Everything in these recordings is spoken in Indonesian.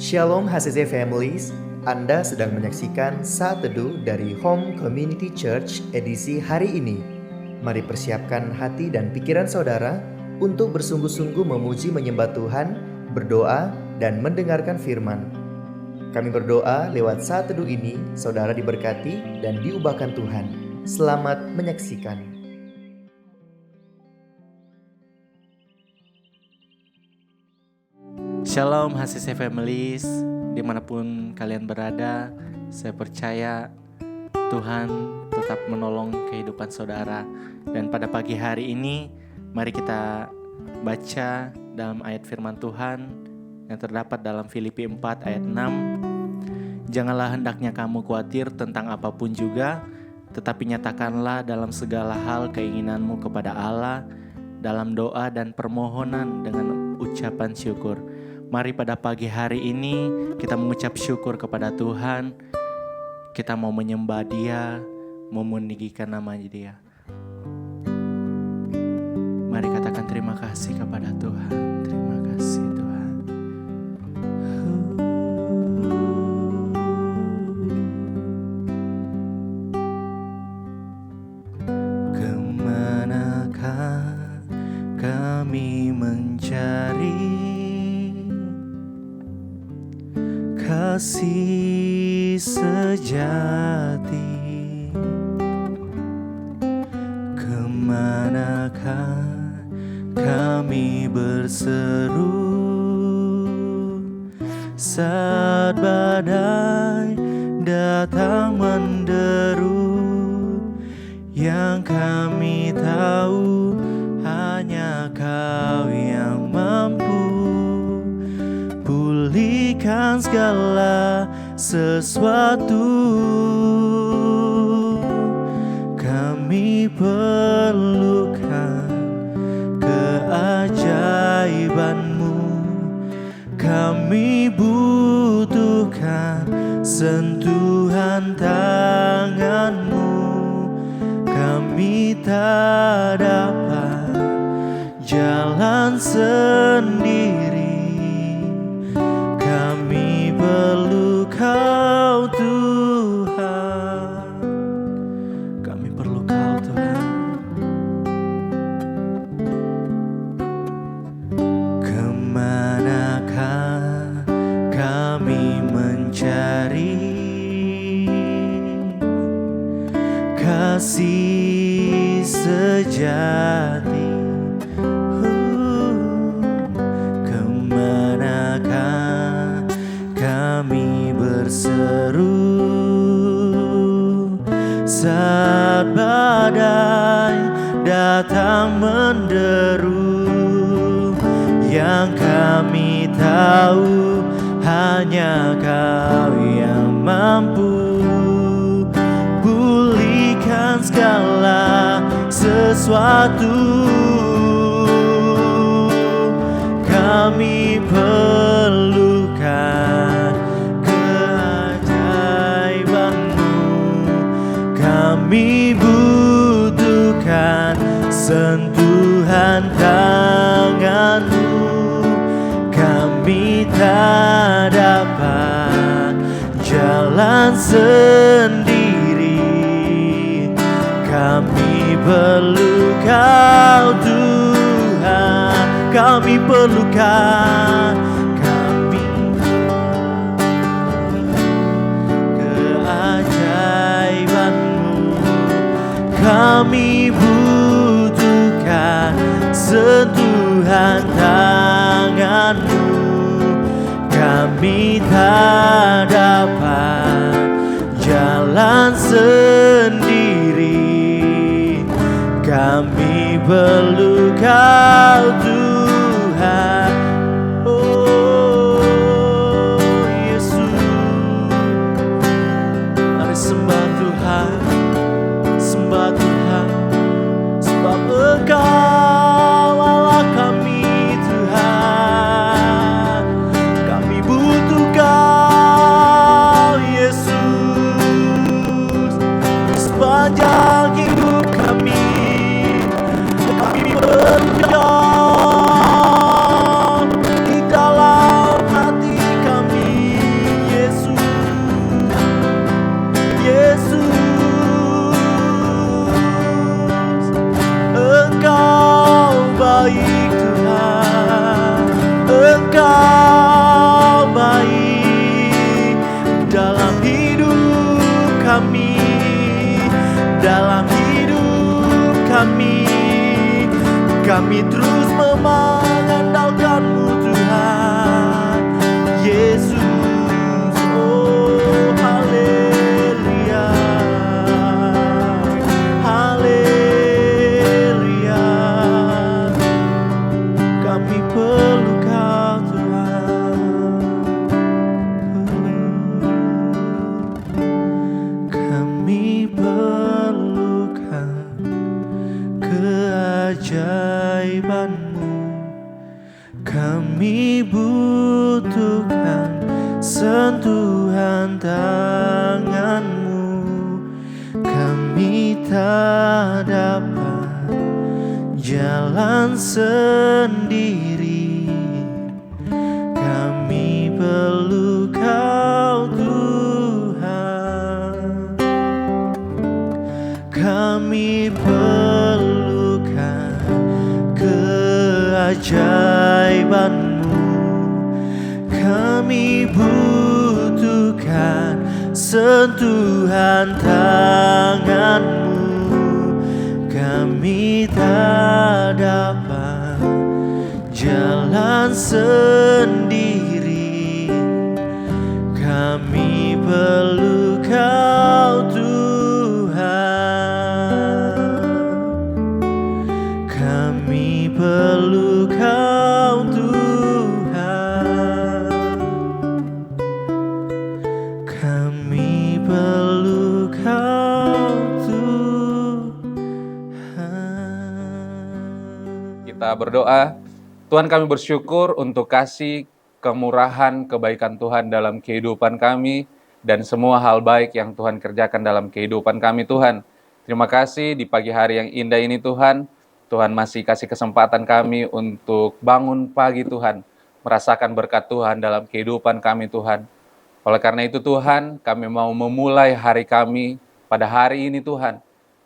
Shalom HCC Families, Anda sedang menyaksikan Saat Teduh dari Home Community Church edisi hari ini. Mari persiapkan hati dan pikiran saudara untuk bersungguh-sungguh memuji menyembah Tuhan, berdoa, dan mendengarkan firman. Kami berdoa lewat Saat Teduh ini, saudara diberkati dan diubahkan Tuhan. Selamat menyaksikan. Shalom HCC Families, dimanapun kalian berada, saya percaya Tuhan tetap menolong kehidupan saudara. Dan pada pagi hari ini, mari kita baca dalam ayat firman Tuhan yang terdapat dalam Filipi 4 ayat 6. Janganlah hendaknya kamu khawatir tentang apapun juga, tetapi nyatakanlah dalam segala hal keinginanmu kepada Allah, dalam doa dan permohonan dengan ucapan syukur. Mari pada pagi hari ini kita mengucap syukur kepada Tuhan. Kita mau menyembah Dia, mau meninggikan nama Dia. Mari katakan terima kasih kepada Tuhan. Terima kasih Tuhan. Kemanakah kami mencari kasih sejati? Kemanakah kami berseru saat badai datang menderu? Yang kami tahu hanya Kau yang mampu pulihkan segala sesuatu. Kami perlukan keajaiban-Mu. Kami butuhkan sentuhan tangan-Mu. Kami tak dapat jalan sendiri. Kami perlu Kau Tuhan. Kami perlu Kau Tuhan. Kemanakah kami mencari kasih sejati? Kemanakah kami berseru saat badai datang menderu? Yang kami tahu hanya Kau yang mampu pulihkan segala sesuatu. Kami perlukan keajaiban-Mu. Kami butuhkan sentuhan tangan-Mu. Kami tak dapat jalan sendiri. Kami perlu Kau Tuhan. Kami perlukan keajaiban-Mu. Kami butuhkan sentuhan tangan-Mu. Kami tak dapat jalan sendiri. Kami perlu Kau Tuhan. Oh Yesus, mari sembah Tuhan, sembah Tuhan, sebab Engkau Allah kami Tuhan. Kami butuh Kau Yesus sepanjang hidup kami. Kami perlu Kau Engkau baik dalam hidup kami, dalam hidup kami. Kami terus mengandalkan-Mu Tuhan Yesus. Oh haleluya, haleluya. Kami perlu Kau Tuhan, kami perlukan keajaiban-Mu. Kami butuhkan sentuhan tangan-Mu. Kami tak dapat jalan sendiri. Kami perlu Kau Tuhan. Kami perlukan keajaiban-Mu. Kami butuhkan sentuhan tangan-Mu. Kami tak dapat jalan sendiri. Kami perlu Kau Tuhan. Kami perlu Kau Tuhan. Kami perlu Kau Tuhan. Kita berdoa. Tuhan, kami bersyukur untuk kasih, kemurahan, kebaikan Tuhan dalam kehidupan kami, dan semua hal baik yang Tuhan kerjakan dalam kehidupan kami Tuhan. Terima kasih di pagi hari yang indah ini Tuhan. Tuhan masih kasih kesempatan kami untuk bangun pagi Tuhan, merasakan berkat Tuhan dalam kehidupan kami Tuhan. Oleh karena itu Tuhan, kami mau memulai hari kami pada hari ini Tuhan,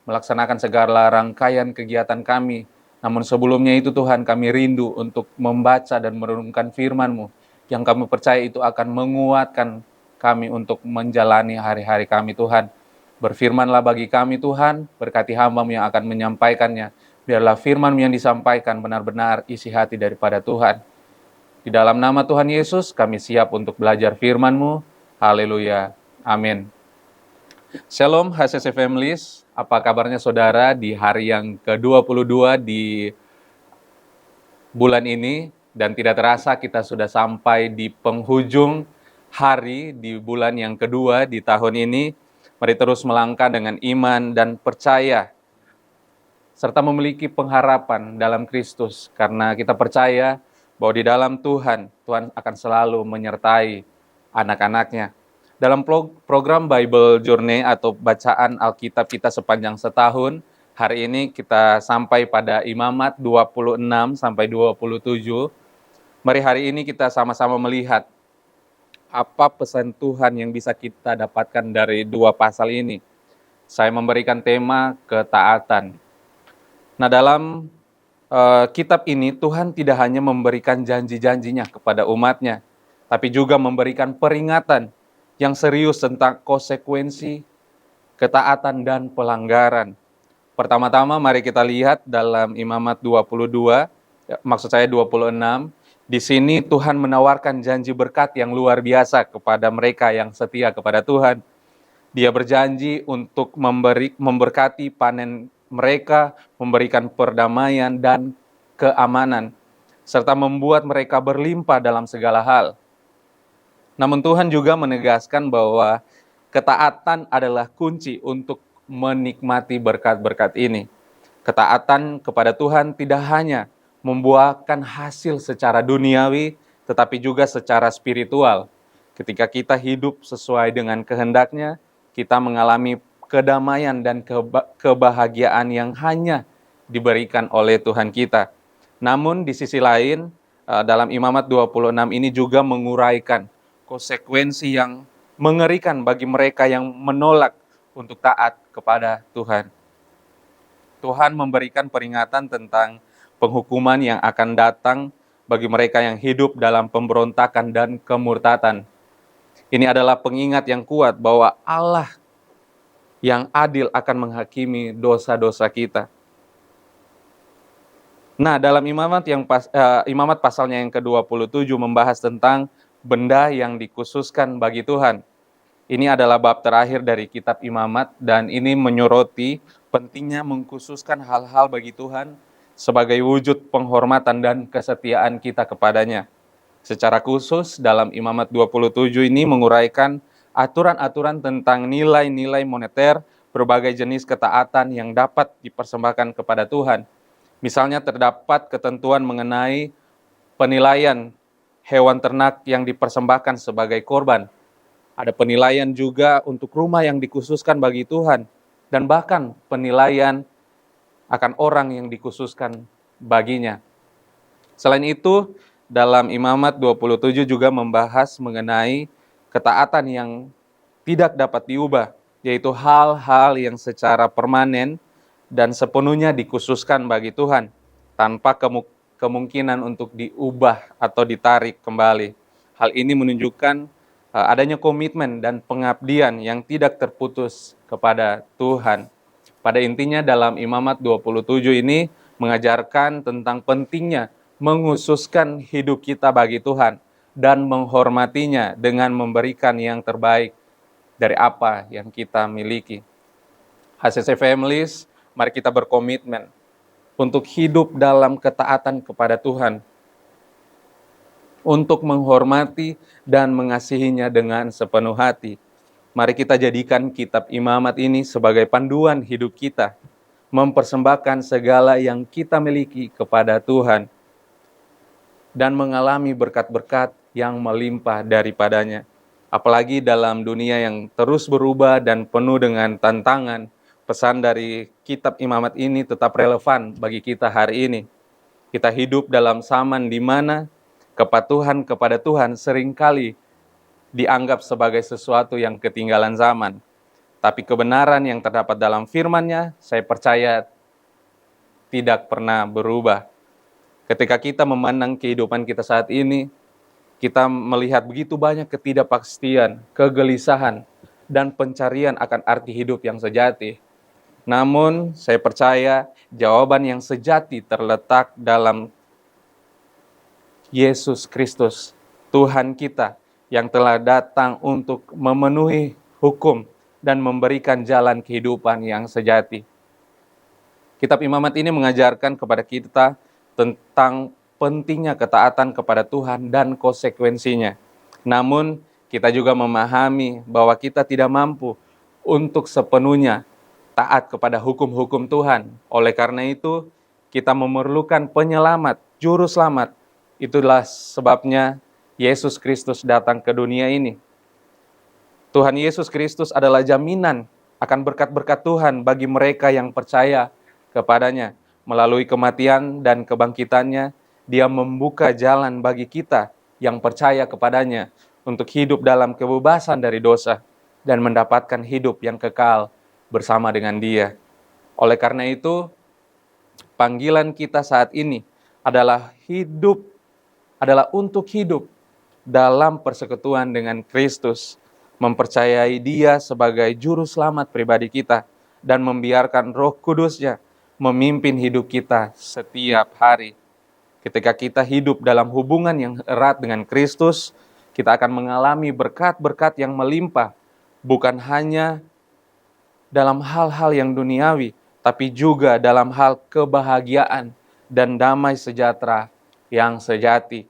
melaksanakan segala rangkaian kegiatan kami. Namun sebelumnya itu Tuhan, kami rindu untuk membaca dan merenungkan firman-Mu, yang kami percaya itu akan menguatkan kami untuk menjalani hari-hari kami Tuhan. Berfirmanlah bagi kami Tuhan, berkati hamba-Mu yang akan menyampaikannya. Biarlah firman-Mu yang disampaikan benar-benar isi hati daripada Tuhan. Di dalam nama Tuhan Yesus, kami siap untuk belajar firman-Mu. Haleluya. Amin. Shalom HCC Families, apa kabarnya saudara di hari yang ke-22 di bulan ini, dan tidak terasa kita sudah sampai di penghujung hari di bulan yang kedua di tahun ini. Mari terus melangkah dengan iman dan percaya, serta memiliki pengharapan dalam Kristus, karena kita percaya bahwa di dalam Tuhan, Tuhan akan selalu menyertai anak-anaknya. Dalam program Bible Journey atau bacaan Alkitab kita sepanjang setahun, hari ini kita sampai pada Imamat 26 sampai 27. Mari hari ini kita sama-sama melihat apa pesan Tuhan yang bisa kita dapatkan dari dua pasal ini. Saya memberikan tema ketaatan. Nah, dalam kitab ini Tuhan tidak hanya memberikan janji-janjinya kepada umatnya, tapi juga memberikan peringatan yang serius tentang konsekuensi, ketaatan, dan pelanggaran. Pertama-tama mari kita lihat dalam Imamat 26. Di sini Tuhan menawarkan janji berkat yang luar biasa kepada mereka yang setia kepada Tuhan. Dia berjanji untuk memberkati panen mereka, memberikan perdamaian dan keamanan, serta membuat mereka berlimpah dalam segala hal. Namun Tuhan juga menegaskan bahwa ketaatan adalah kunci untuk menikmati berkat-berkat ini. Ketaatan kepada Tuhan tidak hanya membuahkan hasil secara duniawi, tetapi juga secara spiritual. Ketika kita hidup sesuai dengan kehendak-Nya, kita mengalami kedamaian dan kebahagiaan yang hanya diberikan oleh Tuhan kita. Namun di sisi lain, dalam Imamat 26 ini juga menguraikan konsekuensi yang mengerikan bagi mereka yang menolak untuk taat kepada Tuhan. Tuhan memberikan peringatan tentang penghukuman yang akan datang bagi mereka yang hidup dalam pemberontakan dan kemurtatan. Ini adalah pengingat yang kuat bahwa Allah yang adil akan menghakimi dosa-dosa kita. Nah, dalam imamat pasalnya yang ke-27 membahas tentang benda yang dikhususkan bagi Tuhan. Ini adalah bab terakhir dari kitab Imamat dan ini menyoroti pentingnya mengkhususkan hal-hal bagi Tuhan sebagai wujud penghormatan dan kesetiaan kita kepadanya. Secara khusus dalam Imamat 27 ini menguraikan aturan-aturan tentang nilai-nilai moneter, berbagai jenis ketaatan yang dapat dipersembahkan kepada Tuhan. Misalnya terdapat ketentuan mengenai penilaian hewan ternak yang dipersembahkan sebagai korban. Ada penilaian juga untuk rumah yang dikhususkan bagi Tuhan. Dan bahkan penilaian akan orang yang dikhususkan baginya. Selain itu, dalam Imamat 27 juga membahas mengenai ketaatan yang tidak dapat diubah, yaitu hal-hal yang secara permanen dan sepenuhnya dikhususkan bagi Tuhan, tanpa kemungkinan untuk diubah atau ditarik kembali. Hal ini menunjukkan adanya komitmen dan pengabdian yang tidak terputus kepada Tuhan. Pada intinya dalam Imamat 27 ini mengajarkan tentang pentingnya menghususkan hidup kita bagi Tuhan dan menghormatinya dengan memberikan yang terbaik dari apa yang kita miliki. HCC Families, mari kita berkomitmen untuk hidup dalam ketaatan kepada Tuhan, untuk menghormati dan mengasihinya dengan sepenuh hati. Mari kita jadikan kitab Imamat ini sebagai panduan hidup kita, mempersembahkan segala yang kita miliki kepada Tuhan, dan mengalami berkat-berkat yang melimpah daripadanya. Apalagi dalam dunia yang terus berubah dan penuh dengan tantangan, pesan dari kitab Imamat ini tetap relevan bagi kita hari ini. Kita hidup dalam zaman di mana kepatuhan kepada Tuhan seringkali dianggap sebagai sesuatu yang ketinggalan zaman. Tapi kebenaran yang terdapat dalam firman-Nya, saya percaya tidak pernah berubah. Ketika kita memandang kehidupan kita saat ini, kita melihat begitu banyak ketidakpastian, kegelisahan, dan pencarian akan arti hidup yang sejati. Namun, saya percaya jawaban yang sejati terletak dalam Yesus Kristus, Tuhan kita, yang telah datang untuk memenuhi hukum dan memberikan jalan kehidupan yang sejati. Kitab Imamat ini mengajarkan kepada kita tentang pentingnya ketaatan kepada Tuhan dan konsekuensinya. Namun, kita juga memahami bahwa kita tidak mampu untuk sepenuhnya taat kepada hukum-hukum Tuhan. Oleh karena itu, kita memerlukan penyelamat, juru selamat. Itulah sebabnya Yesus Kristus datang ke dunia ini. Tuhan Yesus Kristus adalah jaminan akan berkat-berkat Tuhan bagi mereka yang percaya kepadanya. Melalui kematian dan kebangkitannya, Dia membuka jalan bagi kita yang percaya kepadanya untuk hidup dalam kebebasan dari dosa dan mendapatkan hidup yang kekal bersama dengan Dia. Oleh karena itu, panggilan kita saat ini adalah untuk hidup dalam persekutuan dengan Kristus, mempercayai Dia sebagai juru selamat pribadi kita, dan membiarkan Roh Kudus-Nya memimpin hidup kita setiap hari. Ketika kita hidup dalam hubungan yang erat dengan Kristus, kita akan mengalami berkat-berkat yang melimpah, bukan hanya dalam hal-hal yang duniawi, tapi juga dalam hal kebahagiaan dan damai sejahtera yang sejati.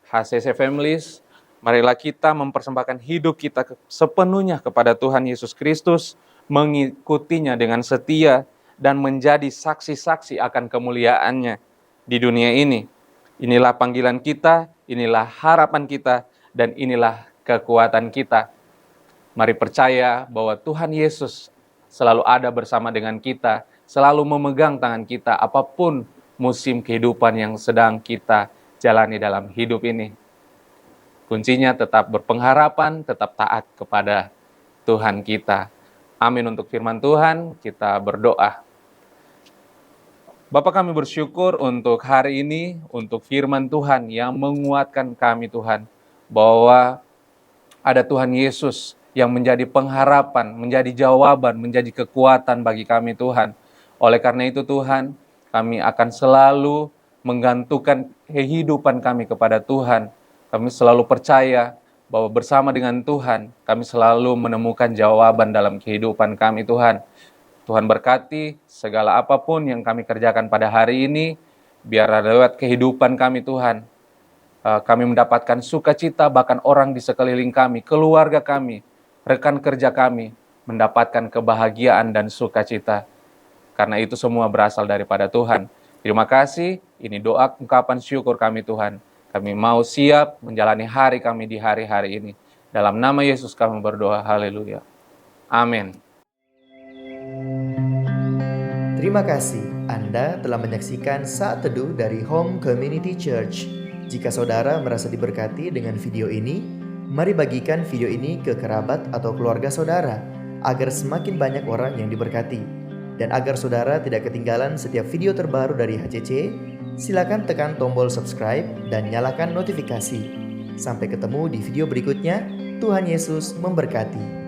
HCC Families, marilah kita mempersembahkan hidup kita sepenuhnya kepada Tuhan Yesus Kristus, mengikutinya dengan setia, dan menjadi saksi-saksi akan kemuliaan-Nya di dunia ini. Inilah panggilan kita, inilah harapan kita, dan inilah kekuatan kita. Mari percaya bahwa Tuhan Yesus selalu ada bersama dengan kita, selalu memegang tangan kita apapun musim kehidupan yang sedang kita jalani dalam hidup ini. Kuncinya tetap berpengharapan, tetap taat kepada Tuhan kita. Amin untuk firman Tuhan, kita berdoa. Bapa, kami bersyukur untuk hari ini, untuk firman Tuhan yang menguatkan kami Tuhan, bahwa ada Tuhan Yesus yang menjadi pengharapan, menjadi jawaban, menjadi kekuatan bagi kami Tuhan. Oleh karena itu Tuhan, kami akan selalu menggantungkan kehidupan kami kepada Tuhan. Kami selalu percaya bahwa bersama dengan Tuhan, kami selalu menemukan jawaban dalam kehidupan kami Tuhan. Tuhan berkati segala apapun yang kami kerjakan pada hari ini, biar lewat kehidupan kami Tuhan, kami mendapatkan sukacita, bahkan orang di sekeliling kami, keluarga kami, rekan kerja kami, mendapatkan kebahagiaan dan sukacita. Karena itu semua berasal daripada Tuhan. Terima kasih, ini doa ungkapan syukur kami Tuhan. Kami mau siap menjalani hari kami di hari-hari ini. Dalam nama Yesus kami berdoa, haleluya. Amin. Terima kasih Anda telah menyaksikan Saat Teduh dari Home Community Church. Jika saudara merasa diberkati dengan video ini, mari bagikan video ini ke kerabat atau keluarga saudara, agar semakin banyak orang yang diberkati. Dan agar saudara tidak ketinggalan setiap video terbaru dari HCC, silakan tekan tombol subscribe dan nyalakan notifikasi. Sampai ketemu di video berikutnya, Tuhan Yesus memberkati.